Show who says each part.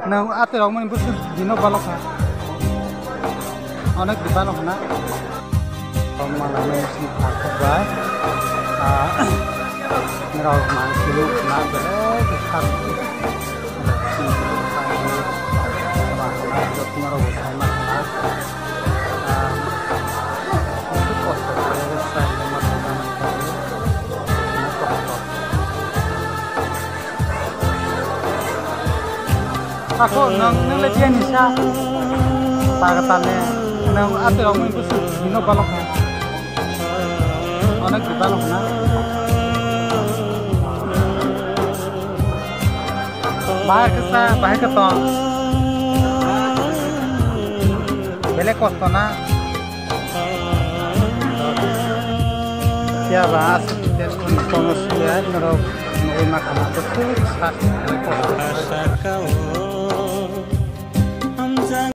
Speaker 1: nang ate rong mani busu dino balok ha onek di balok na malah mesti takhuk ba ngerau mangkulu na bere kisah aku nang letian nisa pagatannya nang ate orang itu dino balok ha onek di balok na bahaya kesah bahaya ketong bele kosto na ya bahas dia konos ya ngerok mau makan apa tuh sak